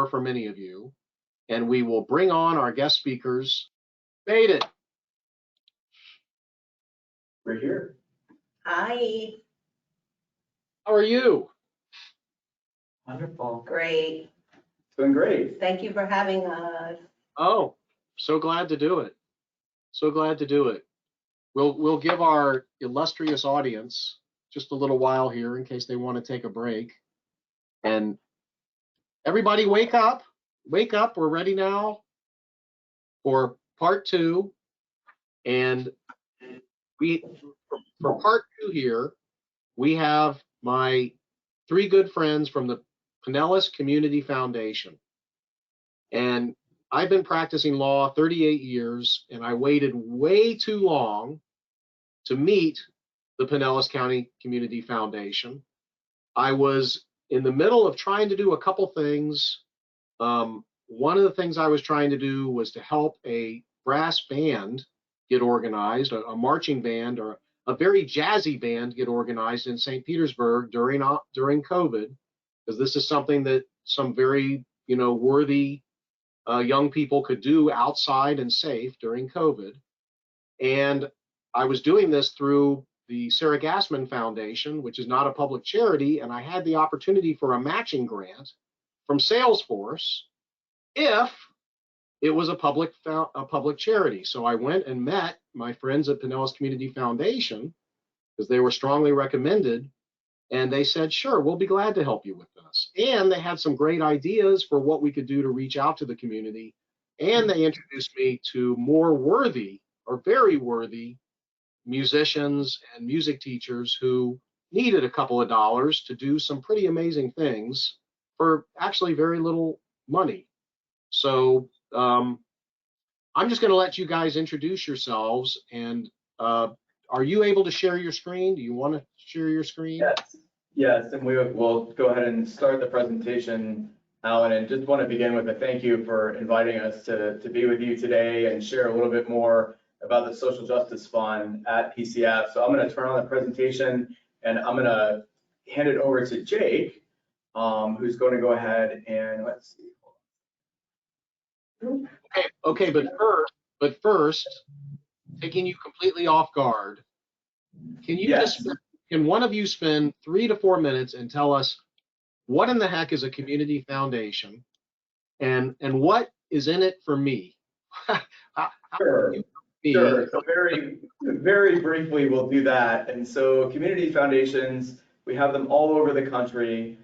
for many of you, and we will bring on our guest speakers. Made it. We're here. Hi. How are you? Wonderful. Great. Doing great. Thank you for having us. Oh, so glad to do it. So glad to do it. We'll give our illustrious audience just a little while here in case they want to take a break. And everybody wake up. Wake up. We're ready now for part 2. And for part 2 here, we have my 3 good friends from the Pinellas Community Foundation. And I've been practicing law 38 years, and I waited way too long to meet the Pinellas County Community Foundation. I was in the middle of trying to do a couple things. One of the things I was trying to do was to help a brass band get organized, a marching band or a very jazzy band get organized in St. Petersburg during COVID, because this is something that some very worthy young people could do outside and safe during COVID. And I was doing this through the Sarah Gassman Foundation, which is not a public charity, and I had the opportunity for a matching grant from Salesforce if it was a public charity. So I went and met my friends at Pinellas Community Foundation because they were strongly recommended, and they said, sure, we'll be glad to help you with this. And they had some great ideas for what we could do to reach out to the community, and they introduced me to more worthy or very worthy musicians and music teachers who needed a couple of dollars to do some pretty amazing things for actually very little money. So I'm just going to let you guys introduce yourselves. And are you able to share your screen? Do you want to share your screen? Yes, and we'll go ahead and start the presentation, Alan, and just want to begin with a thank you for inviting us to be with you today and share a little bit more about the Social Justice Fund at PCF. So I'm going to turn on the presentation and I'm going to hand it over to Jake, who's going to go ahead and let's see. Okay, but first, taking you completely off guard, can you can one of you spend 3 to 4 minutes and tell us what in the heck is a community foundation and what is in it for me? Sure. So very briefly, we'll do that. And so community foundations, we have them all over the country.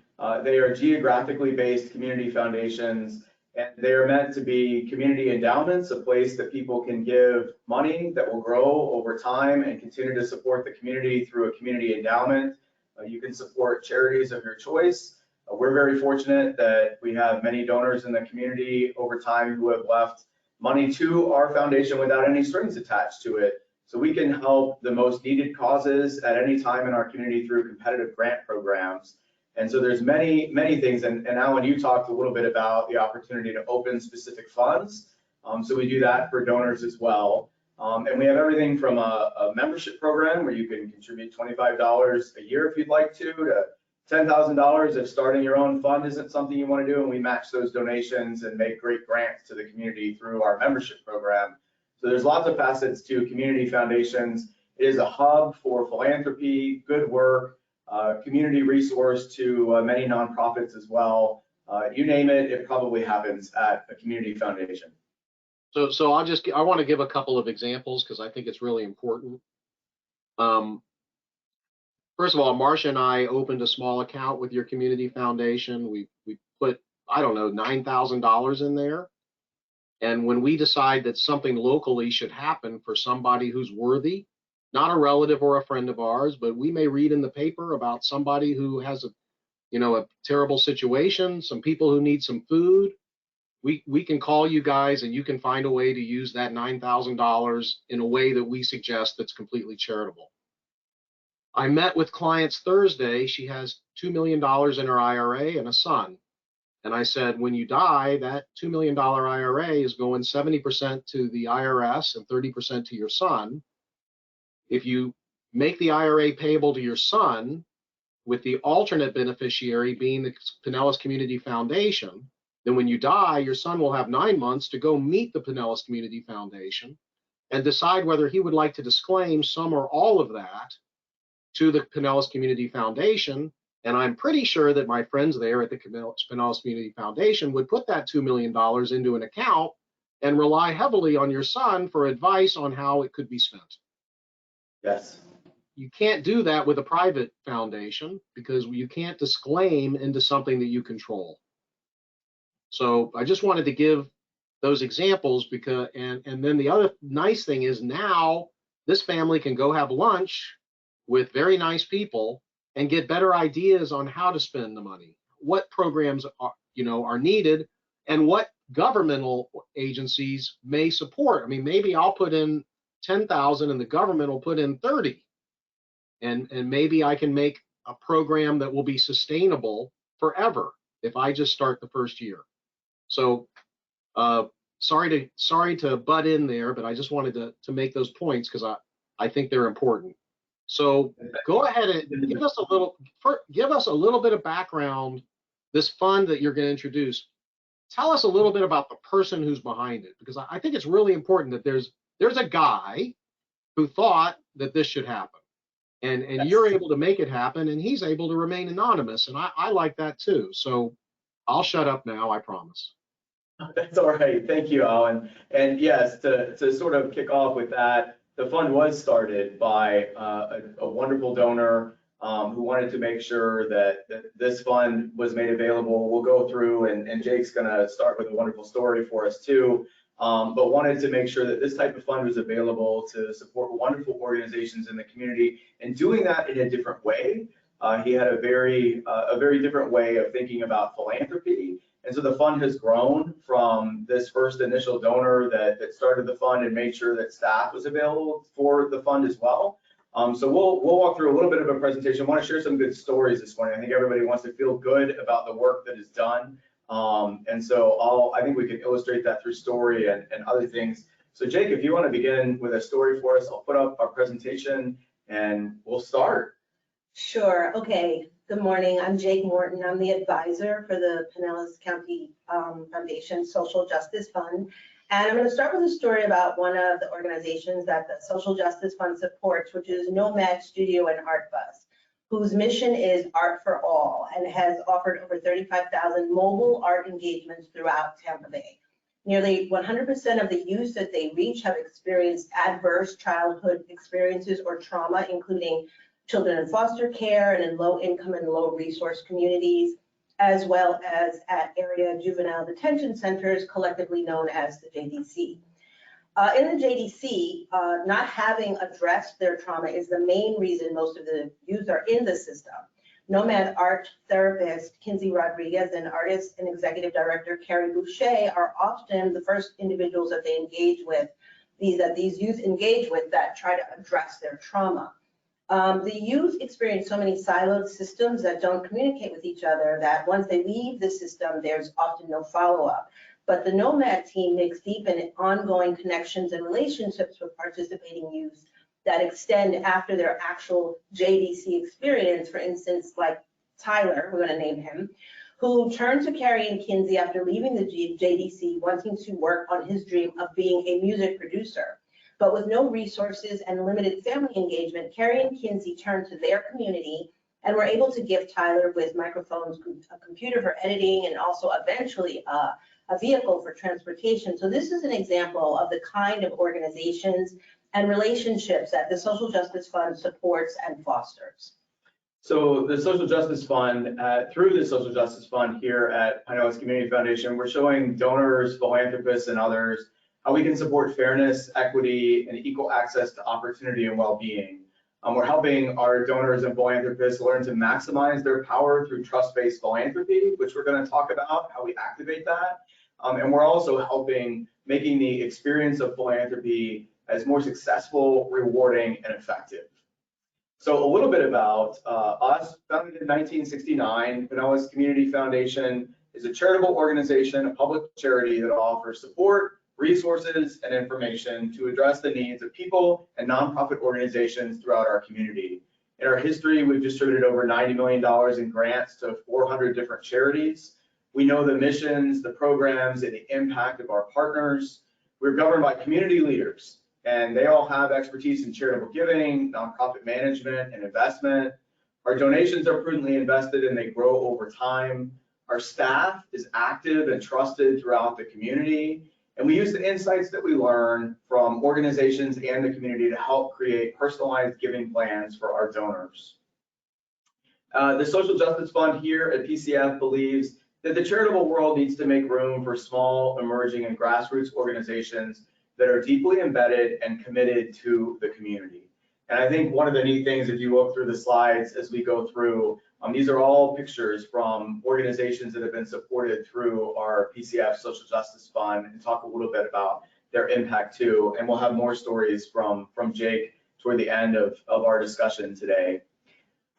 They are geographically based community foundations, and they are meant to be community endowments, a place that people can give money that will grow over time and continue to support the community through a community endowment. You can support charities of your choice. We're very fortunate that we have many donors in the community over time who have left money to our foundation without any strings attached to it. So we can help the most needed causes at any time in our community through competitive grant programs. And so there's many things, and Alan, you talked a little bit about the opportunity to open specific funds. So we do that for donors as well. And we have everything from a membership program where you can contribute $25 a year if you'd like to $10,000 if starting your own fund isn't something you want to do, and we match those donations and make great grants to the community through our membership program. So there's lots of facets to community foundations. It is a hub for philanthropy, good work, community resource to many nonprofits as well. You name it, it probably happens at a community foundation. So I want to give a couple of examples because I think it's really important. First of all, Marcia and I opened a small account with your community foundation. We put, I don't know, $9,000 in there. And when we decide that something locally should happen for somebody who's worthy, not a relative or a friend of ours, but we may read in the paper about somebody who has a terrible situation, some people who need some food, we can call you guys and you can find a way to use that $9,000 in a way that we suggest that's completely charitable. I met with clients Thursday. She has $2 million in her IRA and a son. And I said, when you die, that $2 million IRA is going 70% to the IRS and 30% to your son. If you make the IRA payable to your son, with the alternate beneficiary being the Pinellas Community Foundation, Then when you die, your son will have 9 months to go meet the Pinellas Community Foundation and decide whether he would like to disclaim some or all of that to the Pinellas Community Foundation. And I'm pretty sure that my friends there at the Pinellas Community Foundation would put that $2 million into an account and rely heavily on your son for advice on how it could be spent. Yes. You can't do that with a private foundation because you can't disclaim into something that you control. So I just wanted to give those examples because, and then the other nice thing is now this family can go have lunch with very nice people and get better ideas on how to spend the money, what programs are needed, and what governmental agencies may support. I mean, maybe I'll put in 10,000 and the government will put in 30, and maybe I can make a program that will be sustainable forever if I just start the first year. So sorry to butt in there, but I just wanted to make those points because I think they're important. So go ahead and give us a little bit of background. This fund that you're going to introduce, tell us a little bit about the person who's behind it, because I think it's really important that there's a guy who thought that this should happen, and Yes. You're able to make it happen, and he's able to remain anonymous, and I like that too. So I'll shut up now, I promise. That's all right. Thank you, Alan. And yes, to sort of kick off with that, the fund was started by a wonderful donor who wanted to make sure that this fund was made available. We'll go through, and Jake's going to start with a wonderful story for us too, but wanted to make sure that this type of fund was available to support wonderful organizations in the community, and doing that in a different way. He had a very different way of thinking about philanthropy. And so the fund has grown from this first initial donor that started the fund and made sure that staff was available for the fund as well. So we'll walk through a little bit of a presentation. I want to share some good stories this morning. I think everybody wants to feel good about the work that is done. And so I think we can illustrate that through story and other things. So Jake, if you want to begin with a story for us, I'll put up our presentation and we'll start. Sure. Okay. Good morning. I'm Jake Morton. I'm the advisor for the Pinellas County Foundation Social Justice Fund. And I'm going to start with a story about one of the organizations that the Social Justice Fund supports, which is Nomad Studio and Art Bus, whose mission is Art for All and has offered over 35,000 mobile art engagements throughout Tampa Bay. Nearly 100% of the youth that they reach have experienced adverse childhood experiences or trauma, including children in foster care and in low income and low resource communities, as well as at area juvenile detention centers, collectively known as the JDC. In the JDC, not having addressed their trauma is the main reason most of the youth are in the system. Nomad art therapist Kinsey Rodriguez and artist and executive director Carrie Boucher are often the first individuals that they engage with, these youth engage with that try to address their trauma. The youth experience so many siloed systems that don't communicate with each other that once they leave the system, there's often no follow-up. But the Nomad team makes deep and ongoing connections and relationships with participating youth that extend after their actual JDC experience. For instance, like Tyler, we're going to name him, who turned to Carrie and Kinsey after leaving the JDC, wanting to work on his dream of being a music producer. But with no resources and limited family engagement, Carrie and Kinsey turned to their community and were able to give Tyler with microphones, a computer for editing, and also eventually a vehicle for transportation. So this is an example of the kind of organizations and relationships that the Social Justice Fund supports and fosters. So the Social Justice Fund, through the Social Justice Fund here at Pinellas Community Foundation, we're showing donors, philanthropists, and others how we can support fairness, equity, and equal access to opportunity and well-being. We're helping our donors and philanthropists learn to maximize their power through trust-based philanthropy, which we're going to talk about, how we activate that. And we're also helping making the experience of philanthropy as more successful, rewarding, and effective. So a little bit about us. Founded in 1969, Pinellas Community Foundation is a charitable organization, a public charity that offers support, resources, and information to address the needs of people and nonprofit organizations throughout our community. In our history, we've distributed over $90 million in grants to 400 different charities. We know the missions, the programs, and the impact of our partners. We're governed by community leaders, and they all have expertise in charitable giving, nonprofit management, and investment. Our donations are prudently invested and they grow over time. Our staff is active and trusted throughout the community. And we use the insights that we learn from organizations and the community to help create personalized giving plans for our donors. The Social Justice Fund here at PCF believes that the charitable world needs to make room for small, emerging, and grassroots organizations that are deeply embedded and committed to the community. And I think one of the neat things, if you look through the slides as we go through, these are all pictures from organizations that have been supported through our PCF Social Justice Fund, and talk a little bit about their impact too. And we'll have more stories from Jake toward the end of our discussion today.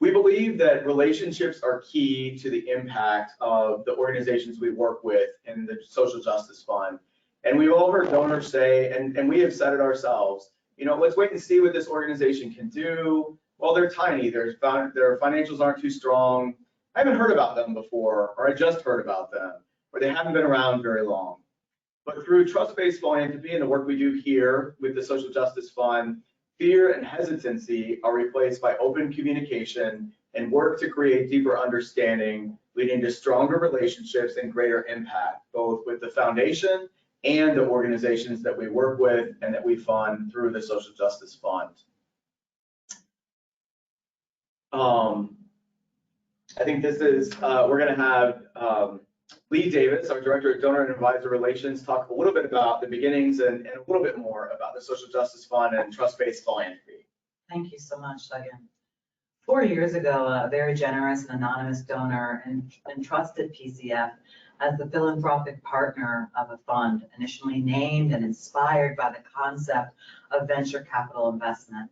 We believe that relationships are key to the impact of the organizations we work with in the Social Justice Fund. And we've all heard donors say, and we have said it ourselves, you know, let's wait and see what this organization can do. Well, they're tiny, their financials aren't too strong. I haven't heard about them before, or I just heard about them, or they haven't been around very long. But through trust-based philanthropy and the work we do here with the Social Justice Fund, fear and hesitancy are replaced by open communication and work to create deeper understanding, leading to stronger relationships and greater impact, both with the foundation and the organizations that we work with and that we fund through the Social Justice Fund. I think this is, we're gonna have Lee Davis, our Director of Donor and Advisor Relations, talk a little bit about the beginnings and a little bit more about the Social Justice Fund and trust-based philanthropy. Thank you so much, Duggan. 4 years ago, a very generous and anonymous donor entrusted PCF as the philanthropic partner of a fund, initially named and inspired by the concept of venture capital investment.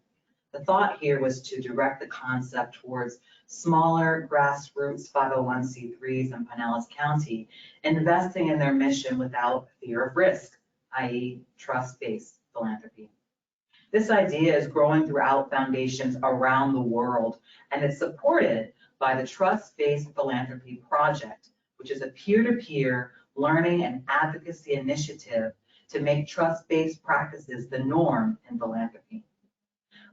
The thought here was to direct the concept towards smaller grassroots 501c3s in Pinellas County, investing in their mission without fear of risk, i.e. trust-based philanthropy. This idea is growing throughout foundations around the world, and it's supported by the Trust-Based Philanthropy Project, which is a peer-to-peer learning and advocacy initiative to make trust-based practices the norm in philanthropy.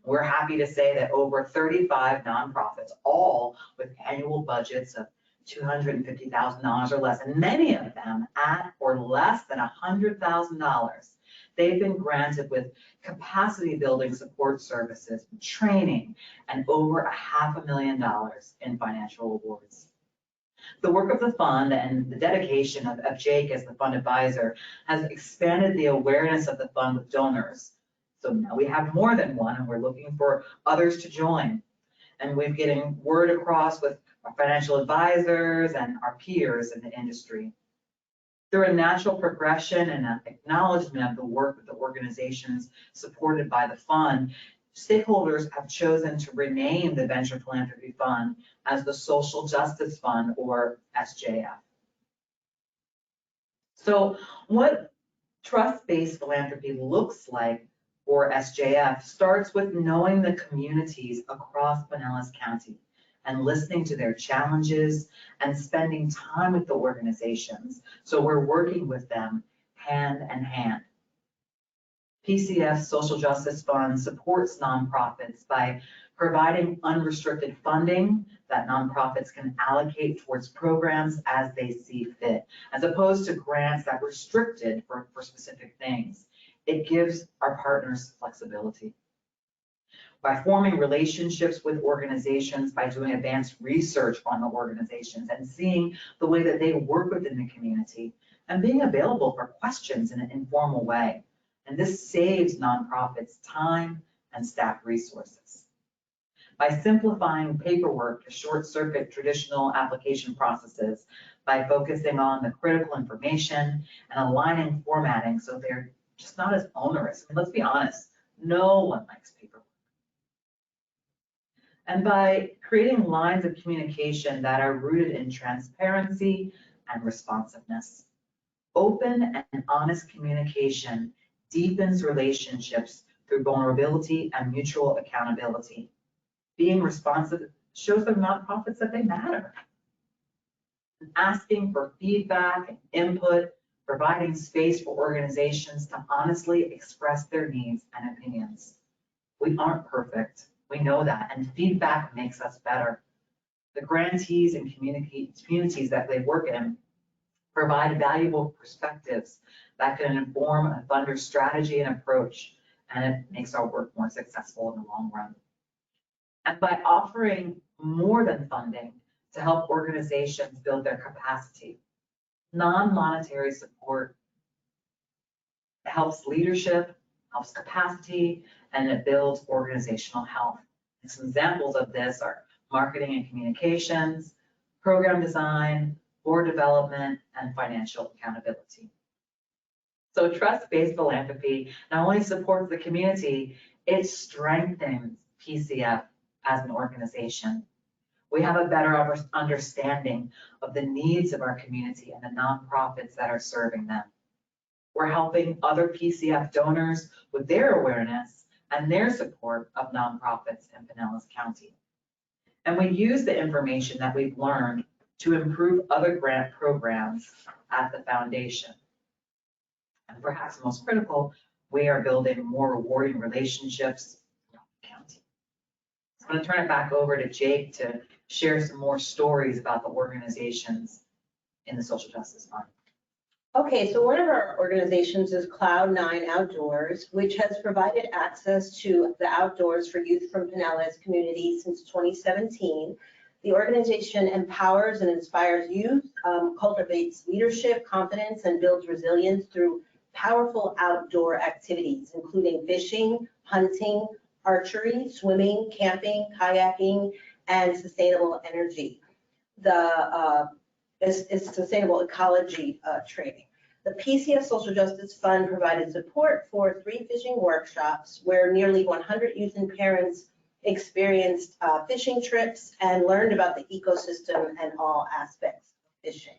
We're happy to say that over 35 nonprofits, all with annual budgets of $250,000 or less, and many of them at or less than $100,000, they've been granted with capacity building support services, training, and over $500,000 in financial awards. The work of the fund and the dedication of Jake as the fund advisor has expanded the awareness of the fund with donors. So now we have more than one, and we're looking for others to join. And we're getting word across with our financial advisors and our peers in the industry. Through a natural progression and an acknowledgement of the work of the organizations supported by the fund, stakeholders have chosen to rename the Venture Philanthropy Fund as the Social Justice Fund, or SJF. So what trust-based philanthropy looks like for SJF starts with knowing the communities across Pinellas County and listening to their challenges and spending time with the organizations. So we're working with them hand in hand. PCF Social Justice Fund supports nonprofits by providing unrestricted funding that nonprofits can allocate towards programs as they see fit, as opposed to grants that restricted for specific things. It gives our partners flexibility. By forming relationships with organizations, by doing advanced research on the organizations and seeing the way that they work within the community, and being available for questions in an informal way. And this saves nonprofits time and staff resources. By simplifying paperwork to short-circuit traditional application processes, by focusing on the critical information and aligning formatting so they're just not as onerous. I mean, let's be honest, no one likes paperwork. And by creating lines of communication that are rooted in transparency and responsiveness. Open and honest communication deepens relationships through vulnerability and mutual accountability. Being responsive shows the nonprofits that they matter. asking for feedback and input, providing space for organizations to honestly express their needs and opinions. We aren't perfect, we know that, and feedback makes us better. The grantees and communities that they work in provide valuable perspectives that can inform a funder's strategy and approach, and it makes our work more successful in the long run. And by offering more than funding to help organizations build their capacity, non-monetary support helps leadership, helps capacity, and it builds organizational health. And some examples of this are marketing and communications, program design, board development, and financial accountability. So trust-based philanthropy not only supports the community, it strengthens PCF as an organization. We have a better understanding of the needs of our community and the nonprofits that are serving them. We're helping other PCF donors with their awareness and their support of nonprofits in Pinellas County. And we use the information that we've learned to improve other grant programs at the foundation. And perhaps most critical, we are building more rewarding relationships throughout the county. So I'm going to turn it back over to Jake to share some more stories about the organizations in the Social Justice Fund. Okay, so one of our organizations is Cloud9 Outdoors, which has provided access to the outdoors for youth from Pinellas community since 2017. The organization empowers and inspires youth, cultivates leadership, confidence, and builds resilience through powerful outdoor activities, including fishing, hunting, archery, swimming, camping, kayaking, and sustainable energy. It's sustainable ecology training. The PCF Social Justice Fund provided support for 3 fishing workshops where nearly 100 youth and parents experienced fishing trips and learned about the ecosystem and all aspects of fishing.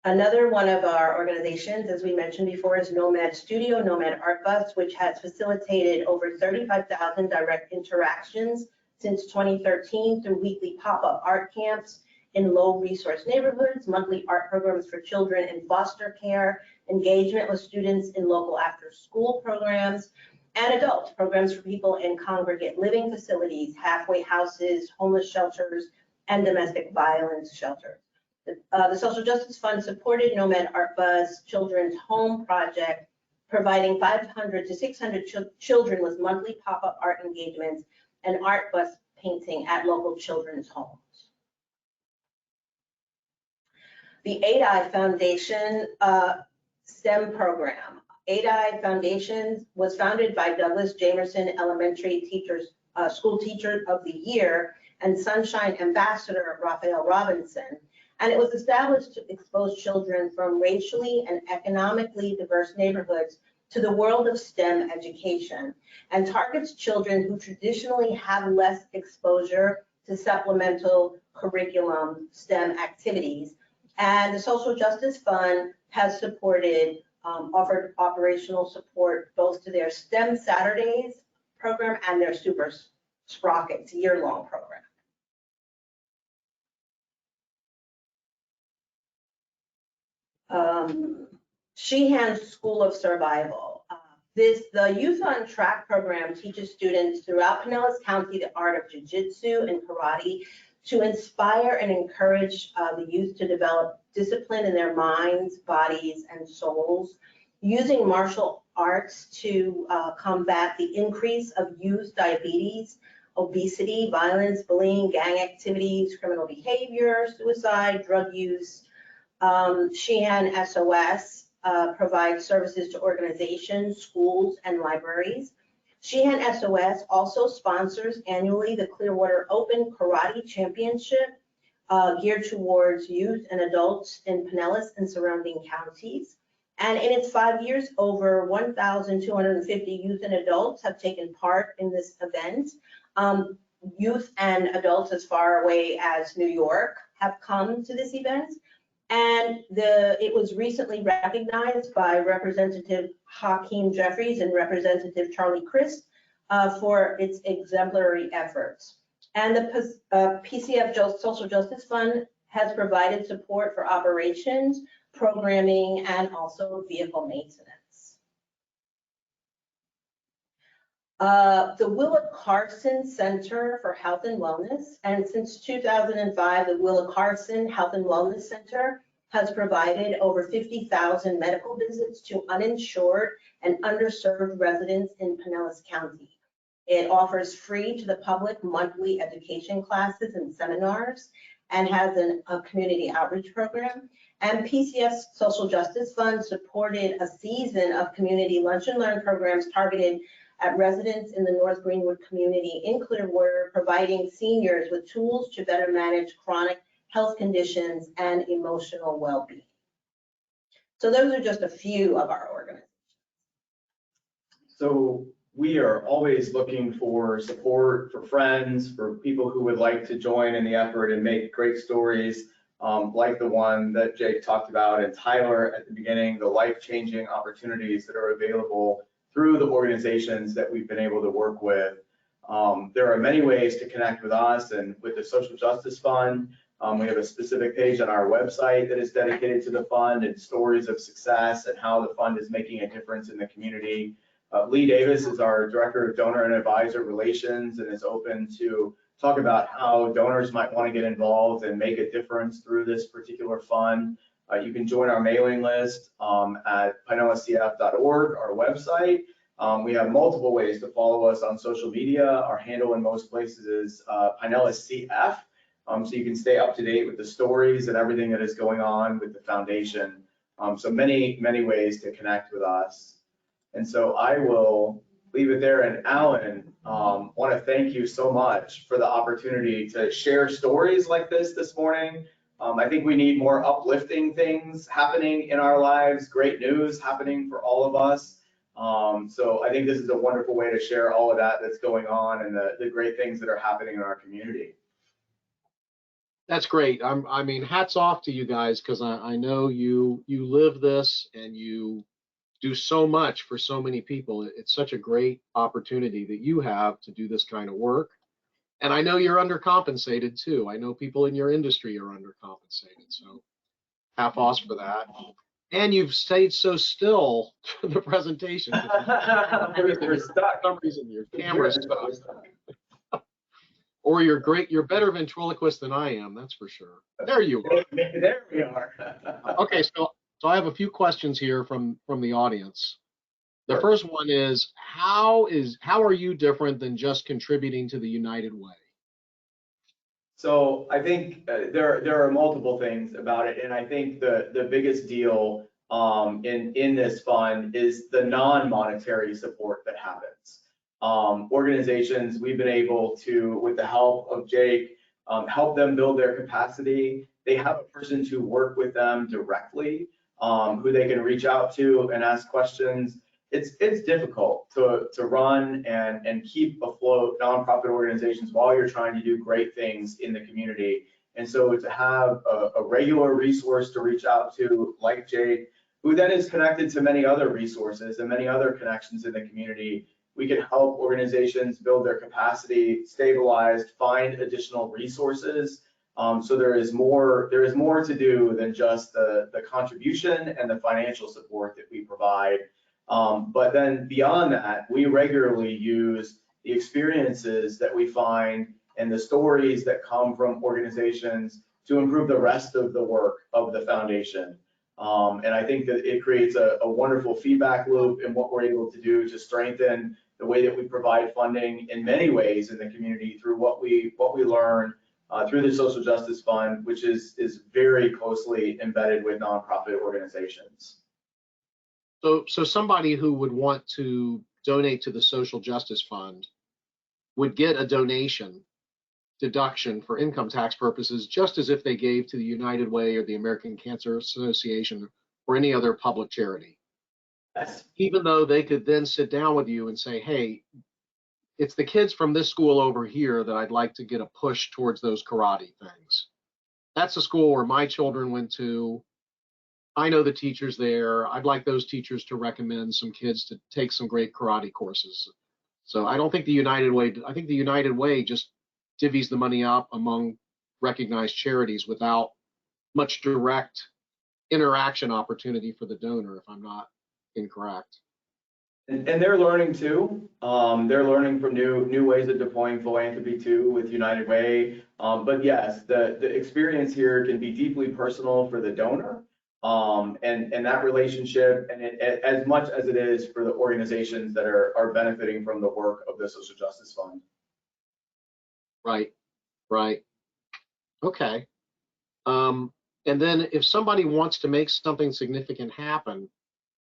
Another one of our organizations, as we mentioned before, is Nomad Studio, Nomad Art Bus, which has facilitated over 35,000 direct interactions since 2013 through weekly pop-up art camps in low-resource neighborhoods, monthly art programs for children in foster care, engagement with students in local after-school programs, and adult programs for people in congregate living facilities, halfway houses, homeless shelters, and domestic violence shelters. The Social Justice Fund supported Nomad Art Bus Children's Home Project, providing 500 to 600 children with monthly pop-up art engagements and art bus painting at local children's homes. The ADI Foundation STEM program. ADI Foundation was founded by Douglas Jamerson Elementary School Teacher of the Year and Sunshine Ambassador Raphael Robinson. And it was established to expose children from racially and economically diverse neighborhoods to the world of STEM education, and targets children who traditionally have less exposure to supplemental curriculum STEM activities. And the Social Justice Fund has supported, offered operational support both to their STEM Saturdays program and their Super Sprockets year-long program. Sheehan's School of Survival. The Youth on Track program teaches students throughout Pinellas County the art of jiu-jitsu and karate to inspire and encourage the youth to develop discipline in their minds, bodies, and souls, using martial arts to combat the increase of youth diabetes, obesity, violence, bullying, gang activities, criminal behavior, suicide, drug use. Sheehan SOS provides services to organizations, schools, and libraries. Sheehan SOS also sponsors annually the Clearwater Open Karate Championship, geared towards youth and adults in Pinellas and surrounding counties. And in its 5 years, over 1,250 youth and adults have taken part in this event. Youth and adults as far away as New York have come to this event. And it was recently recognized by Representative Hakeem Jeffries and Representative Charlie Crist for its exemplary efforts. And the PCF Social Justice Fund has provided support for operations, programming, and also vehicle maintenance. The Willa Carson Center for Health and Wellness, and since 2005, the Willa Carson Health and Wellness Center has provided over 50,000 medical visits to uninsured and underserved residents in Pinellas County. It offers free to the public monthly education classes and seminars and has a community outreach program. And PCF's Social Justice Fund supported a season of community lunch and learn programs targeted at residents in the North Greenwood community in Clearwater, providing seniors with tools to better manage chronic health conditions and emotional well-being. So those are just a few of our organizations. So we are always looking for support, for friends, for people who would like to join in the effort and make great stories like the one that Jake talked about, and Tyler at the beginning, the life-changing opportunities that are available through the organizations that we've been able to work with. There are many ways to connect with us and with the Social Justice Fund. We have a specific page on our website that is dedicated to the fund and stories of success and how the fund is making a difference in the community. Lee Davis is our Director of Donor and Advisor Relations and is open to talk about how donors might want to get involved and make a difference through this particular fund. You can join our mailing list at pinellascf.org, our website. We have multiple ways to follow us on social media. Our handle in most places is PinellasCF, so you can stay up to date with the stories and everything that is going on with the foundation. So many ways to connect with us. And so I will leave it there. And Alan, want to thank you so much for the opportunity to share stories like this morning. I think we need more uplifting things happening in our lives, great news happening for all of us. So I think this is a wonderful way to share all of that that's going on and the great things that are happening in our community. That's great. I mean, hats off to you guys, because I know you live this and you do so much for so many people. It's such a great opportunity that you have to do this kind of work. And I know you're undercompensated too. I know people in your industry are undercompensated. So half off for that. And you've stayed so still for the presentation. We're stuck. For some reason your camera's stuck. Or you're better ventriloquist than I am, that's for sure. There you are. There we are. Okay, so I have a few questions here from the audience. The first one is how are you different than just contributing to the United Way? So I think there are multiple things about it, and I think the biggest deal in this fund is the non-monetary support that happens. Organizations, we've been able to, with the help of Jake, help them build their capacity. They have a person to work with them directly, who they can reach out to and ask questions. It's difficult to run and keep afloat nonprofit organizations while you're trying to do great things in the community. And so to have a regular resource to reach out to, like Jake, who then is connected to many other resources and many other connections in the community, we can help organizations build their capacity, stabilized, find additional resources. So there is more to do than just the contribution and the financial support that we provide. But then beyond that, we regularly use the experiences that we find and the stories that come from organizations to improve the rest of the work of the foundation. And I think that it creates a wonderful feedback loop in what we're able to do to strengthen the way that we provide funding in many ways in the community through what we learn through the Social Justice Fund, which is very closely embedded with nonprofit organizations. So somebody who would want to donate to the Social Justice Fund would get a donation deduction for income tax purposes, just as if they gave to the United Way or the American Cancer Association or any other public charity. Yes. Even though they could then sit down with you and say, hey, it's the kids from this school over here that I'd like to get a push towards those karate things. That's the school where my children went to. I know the teachers there. I'd like those teachers to recommend some kids to take some great karate courses. So I don't think the United Way, I think the United Way just divvies the money up among recognized charities without much direct interaction opportunity for the donor, if I'm not incorrect. And they're learning too. They're learning from new ways of deploying philanthropy too with United Way. But yes, the experience here can be deeply personal for the donor, and that relationship, and as much as it is for the organizations that are benefiting from the work of the Social Justice Fund. Right, right. Okay. And then if somebody wants to make something significant happen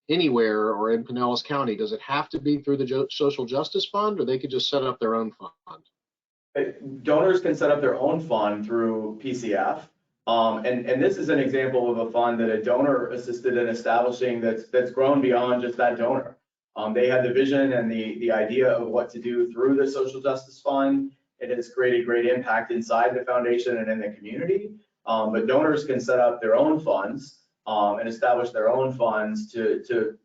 anywhere or in Pinellas County, does it have to be through the Social Justice Fund, or they could just set up their own fund? Donors can set up their own fund through PCF. And this is an example of a fund that a donor assisted in establishing that's grown beyond just that donor. They had the vision and the idea of what to do through the Social Justice Fund. It has created great impact inside the foundation and in the community. But donors can set up their own funds and establish their own funds to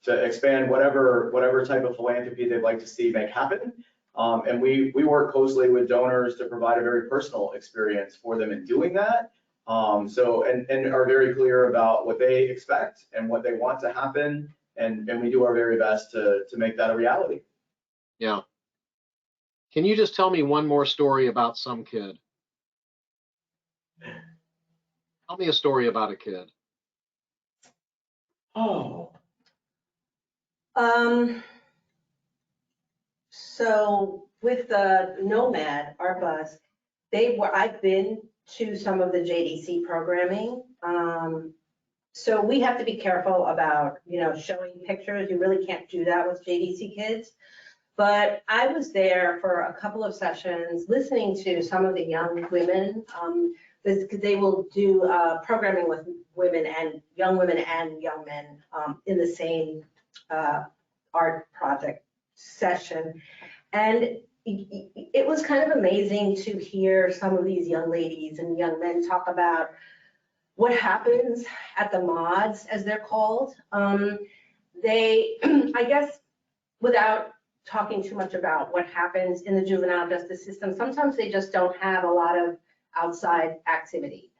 expand whatever type of philanthropy they'd like to see make happen. And we work closely with donors to provide a very personal experience for them in doing that. And are very clear about what they expect and what they want to happen. And we do our very best to make that a reality. Yeah. Can you just tell me one more story about some kid? Tell me a story about a kid. Oh. So with the Nomad, our bus, I've been to some of the JDC programming. So we have to be careful about, showing pictures. You really can't do that with JDC kids. But I was there for a couple of sessions listening to some of the young women. They will do programming with women and young men in the same art project session. And it was kind of amazing to hear some of these young ladies and young men talk about what happens at the mods, as they're called. I guess, without talking too much about what happens in the juvenile justice system, sometimes they just don't have a lot of outside activity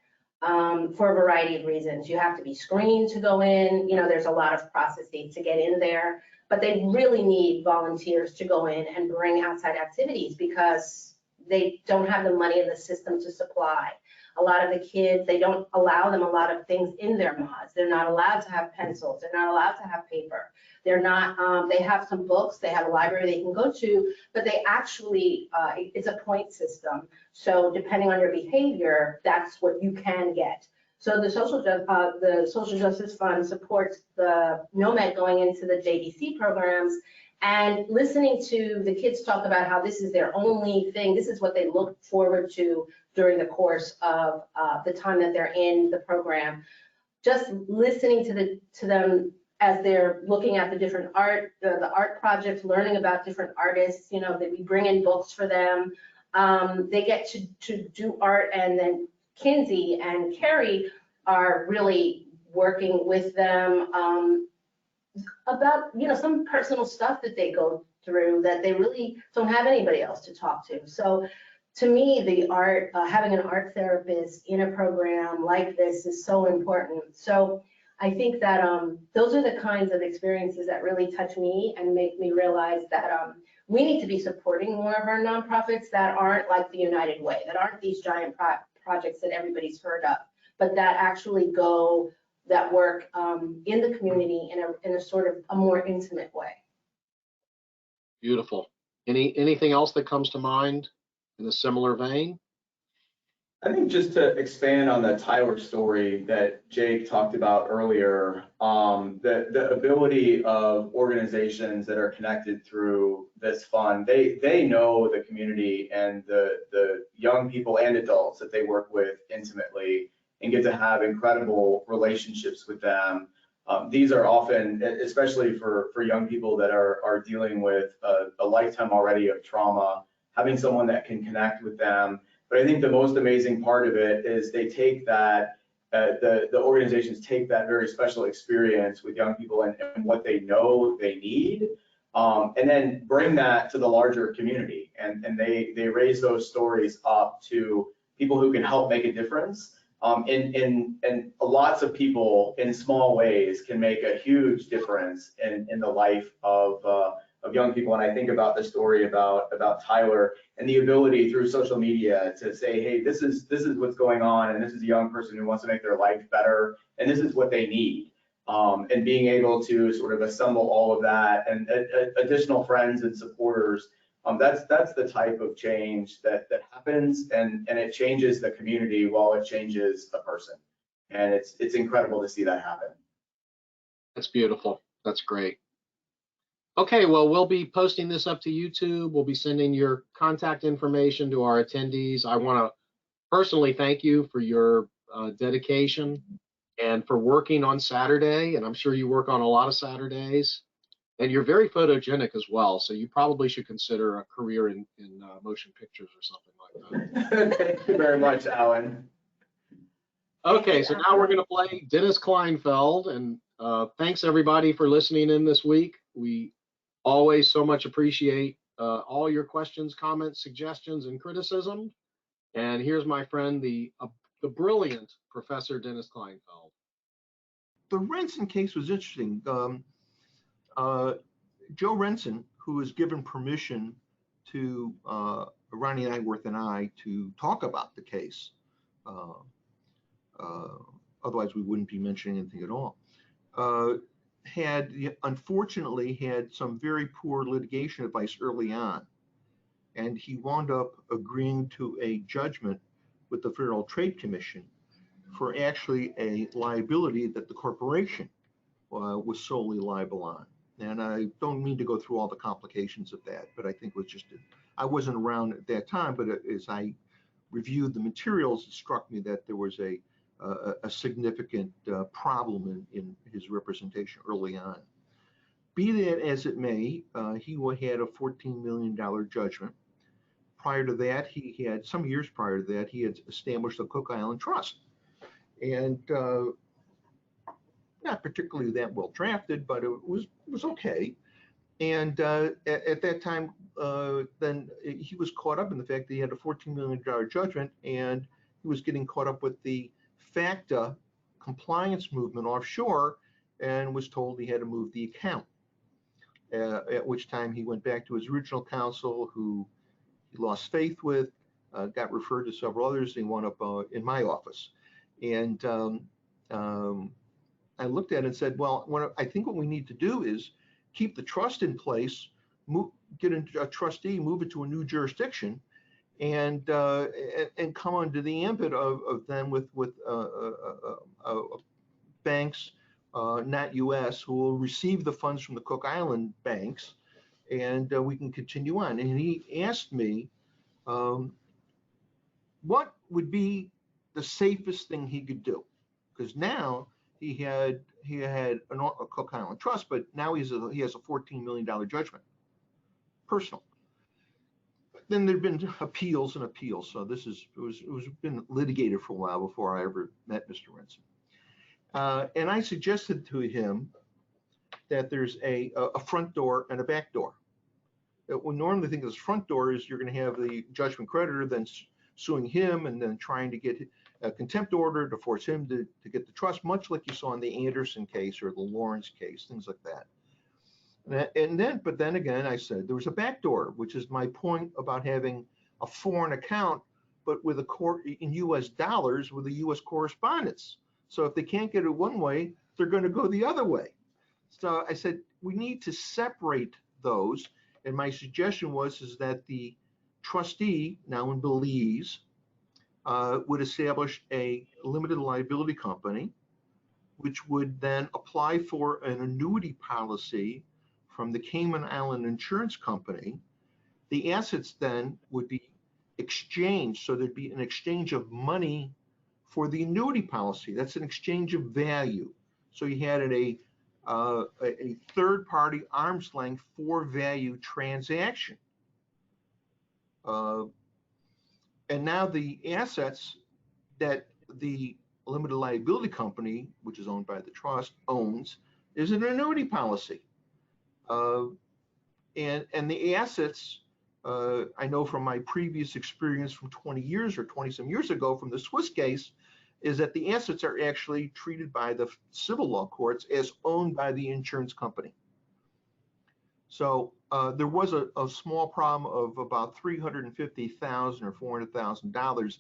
for a variety of reasons. You have to be screened to go in. There's a lot of processing to get in there, but they really need volunteers to go in and bring outside activities because they don't have the money in the system to supply. A lot of the kids, they don't allow them a lot of things in their mods. They're not allowed to have pencils. They're not allowed to have paper. They're not, they have some books, they have a library they can go to, but they actually, it's a point system. So depending on your behavior, that's what you can get. So the Social Justice Fund supports the Nomad going into the JDC programs and listening to the kids talk about how this is their only thing. This is what they look forward to during the course of the time that they're in the program. Just listening to them as they're looking at the different art, the art projects, learning about different artists, that we bring in books for them. They get to do art, and then Kinsey and Carrie are really working with them about, some personal stuff that they go through that they really don't have anybody else to talk to. So to me, the art, having an art therapist in a program like this is so important. So I think that those are the kinds of experiences that really touch me and make me realize that we need to be supporting more of our nonprofits that aren't like the United Way, that aren't these giant projects that everybody's heard of, but that actually that work in the community in a sort of a more intimate way. Beautiful. Anything else that comes to mind in a similar vein? I think just to expand on the Tyler story that Jake talked about earlier, the ability of organizations that are connected through this fund, they know the community and the young people and adults that they work with intimately and get to have incredible relationships with them. These are often, especially for young people that are dealing with a lifetime already of trauma, having someone that can connect with them. But I think the most amazing part of it is they take that, the organizations take that very special experience with young people and what they know they need, and then bring that to the larger community. And they raise those stories up to people who can help make a difference. And lots of people in small ways can make a huge difference in the life of young people. And I think about the story about Tyler and the ability through social media to say, hey, this is what's going on, and this is a young person who wants to make their life better, and this is what they need. And being able to sort of assemble all of that and additional friends and supporters, that's the type of change that happens, and it changes the community while it changes a person. And it's incredible to see that happen. That's beautiful. That's great. Okay, well, we'll be posting this up to YouTube. We'll be sending your contact information to our attendees. I want to personally thank you for your dedication and for working on Saturday. And I'm sure you work on a lot of Saturdays. And you're very photogenic as well, so you probably should consider a career in motion pictures or something like that. Thank you very much, Alan. Okay, so now we're going to play Dennis Kleinfeld, and thanks everybody for listening in this week. We always so much appreciate all your questions, comments, suggestions, and criticism. And here's my friend, the brilliant Professor Dennis Kleinfeld. The Renson case was interesting. Joe Renson, who was given permission to Ronnie Nyworth and I to talk about the case, otherwise we wouldn't be mentioning anything at all, unfortunately had some very poor litigation advice early on, and he wound up agreeing to a judgment with the Federal Trade Commission for actually a liability that the corporation was solely liable on. And I don't mean to go through all the complications of that, but I think it was just, I wasn't around at that time, but as I reviewed the materials, it struck me that there was a significant problem in his representation early on. Be that as it may, he had a $14 million judgment. Prior to that, he had, some years prior to that, he had established the Cook Island Trust. And not particularly that well drafted, but it was okay. And at that time, then he was caught up in the fact that he had a $14 million judgment, and he was getting caught up with the FACTA compliance movement offshore, and was told he had to move the account. At which time he went back to his original counsel, who he lost faith with, got referred to several others. He wound up in my office. And I looked at it and said, well, I think what we need to do is keep the trust in place, get a trustee, move it to a new jurisdiction, and come under the ambit of then with banks, not U.S., who will receive the funds from the Cook Island banks, and we can continue on. And he asked me what would be the safest thing he could do, because now he had a Cook Island Trust, but now he has a $14 million judgment, personal. Then there've been appeals and appeals, so it was been litigated for a while before I ever met Mr. Renson. And I suggested to him that there's a front door and a back door. We normally think this front door is you're going to have the judgment creditor then suing him and then trying to get a contempt order to force him to get the trust, much like you saw in the Anderson case or the Lawrence case, things like that. But then again, I said there was a back door, which is my point about having a foreign account, but with a court in U.S. dollars with a U.S. correspondence. So if they can't get it one way, they're going to go the other way. So I said we need to separate those. And my suggestion is that the trustee, now in Belize, would establish a limited liability company, which would then apply for an annuity policy from the Cayman Island Insurance Company. The assets then would be exchanged, so there'd be an exchange of money for the annuity policy. That's an exchange of value. So you had a third-party arm's length for value transaction. And now the assets that the limited liability company, which is owned by the trust, owns, is an annuity policy. And the assets, I know from my previous experience from 20 years or 20 some years ago from the Swiss case, is that the assets are actually treated by the civil law courts as owned by the insurance company. So there was a small problem of about $350,000 or $400,000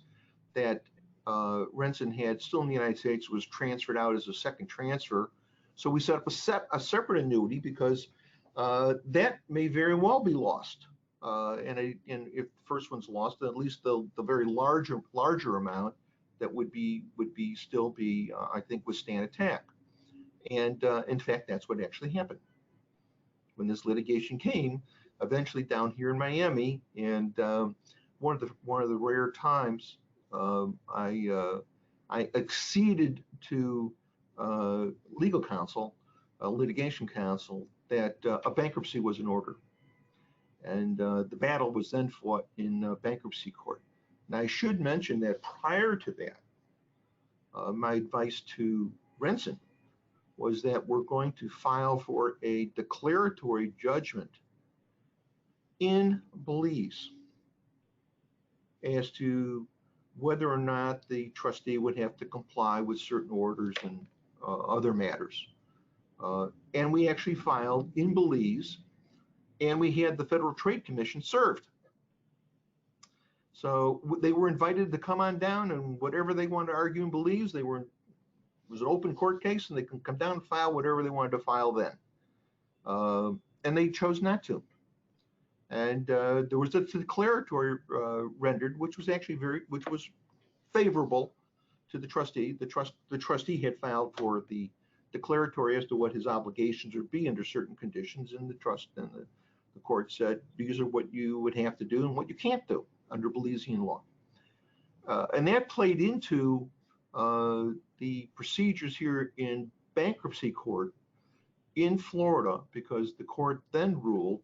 that Renson had still in the United States, was transferred out as a second transfer. So we set up a separate annuity because that may very well be lost. And if the first one's lost, then at least the very larger amount that would still be I think withstand attack. And in fact, that's what actually happened when this litigation came eventually down here in Miami. And one of the rare times I acceded to legal counsel, litigation counsel, that a bankruptcy was in order. And the battle was then fought in bankruptcy court. Now, I should mention that prior to that, my advice to Renson was that we're going to file for a declaratory judgment in Belize as to whether or not the trustee would have to comply with certain orders and other matters. And we actually filed in Belize, and we had the Federal Trade Commission served. So they were invited to come on down, and whatever they wanted to argue in Belize, it was an open court case, and they can come down and file whatever they wanted to file then. And they chose not to. And there was a declaratory rendered, which was actually which was favorable to the trustee. The trustee had filed for the declaratory as to what his obligations would be under certain conditions, and the court said these are what you would have to do and what you can't do under Belizean law. And that played into the procedures here in bankruptcy court in Florida, because the court then ruled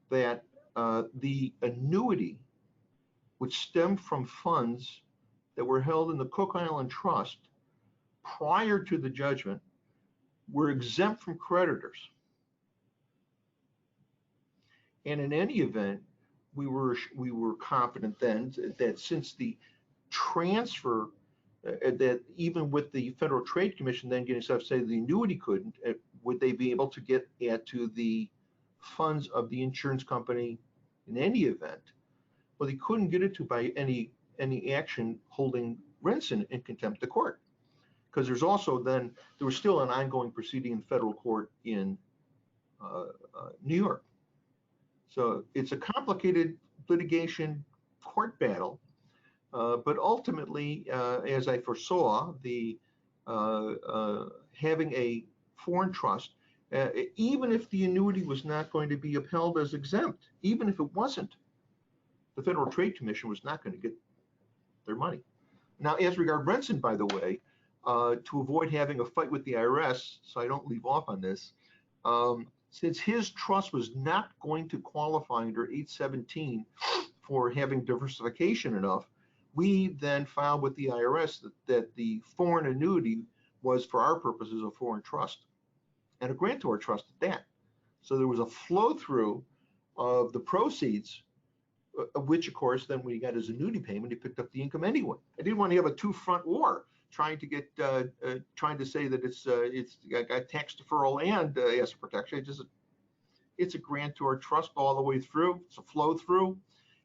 that the annuity, which stemmed from funds that were held in the Cook Island Trust prior to the judgment, were exempt from creditors. And in any event, we were confident then that since the transfer, that even with the Federal Trade Commission then getting stuff, say the annuity couldn't, would they be able to get to the funds of the insurance company in any event? Well, they couldn't get it to by any action holding Renson in contempt of court, because there was still an ongoing proceeding in federal court in New York. So it's a complicated litigation court battle, but ultimately, as I foresaw, the having a foreign trust, even if the annuity was not going to be upheld as exempt, even if it wasn't, the Federal Trade Commission was not going to get their money. Now, as regard Renson, by the way, to avoid having a fight with the IRS, so I don't leave off on this, since his trust was not going to qualify under 817 for having diversification enough, we then filed with the IRS that the foreign annuity was, for our purposes, a foreign trust and a grantor trust at that. So there was a flow through of the proceeds, of which, of course, then when he got his annuity payment, he picked up the income anyway. I didn't want to have a two-front war trying to say that it's got tax deferral and asset protection. It's a grantor trust all the way through. It's a flow through,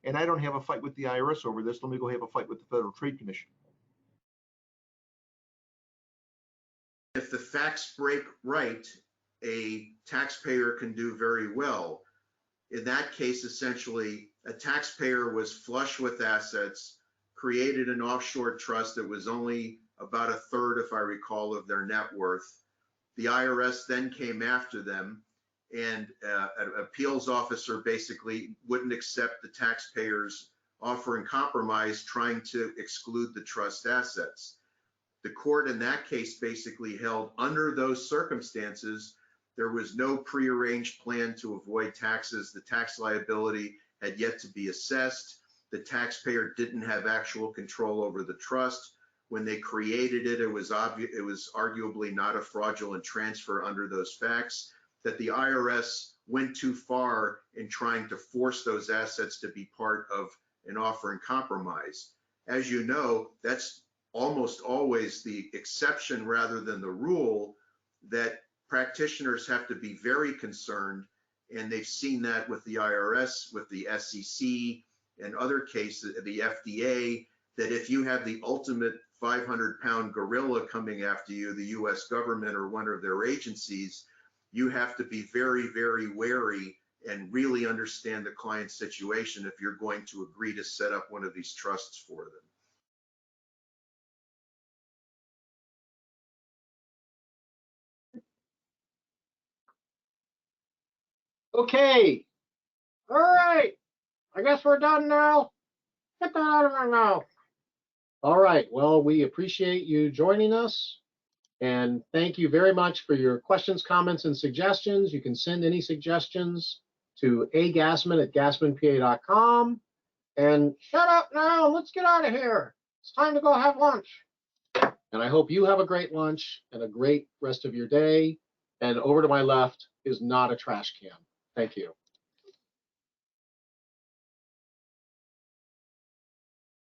and I don't have a fight with the IRS over this. Let me go have a fight with the Federal Trade Commission. If the facts break right, a taxpayer can do very well. In that case, essentially, a taxpayer was flush with assets, created an offshore trust that was only about a third, if I recall, of their net worth. The IRS then came after them, and an appeals officer basically wouldn't accept the taxpayer's offer in compromise, trying to exclude the trust assets. The court in that case basically held, under those circumstances, there was no prearranged plan to avoid taxes. The tax liability had yet to be assessed. The taxpayer didn't have actual control over the trust. When they created it, it was arguably not a fraudulent transfer under those facts. that the IRS went too far in trying to force those assets to be part of an offer in compromise. As you know, that's almost always the exception rather than the rule, that practitioners have to be very concerned, and they've seen that with the IRS, with the SEC, and other cases, the FDA, that if you have the ultimate 500-pound gorilla coming after you, the US government or one of their agencies, you have to be very, very wary and really understand the client's situation if you're going to agree to set up one of these trusts for them. Okay. All right. I guess we're done now. Get that out of our mouth. All right. Well, we appreciate you joining us. And thank you very much for your questions, comments, and suggestions. You can send any suggestions to agassman@gassmanpa.com. And shut up now. Let's get out of here. It's time to go have lunch. And I hope you have a great lunch and a great rest of your day. And over to my left is not a trash can. Thank you.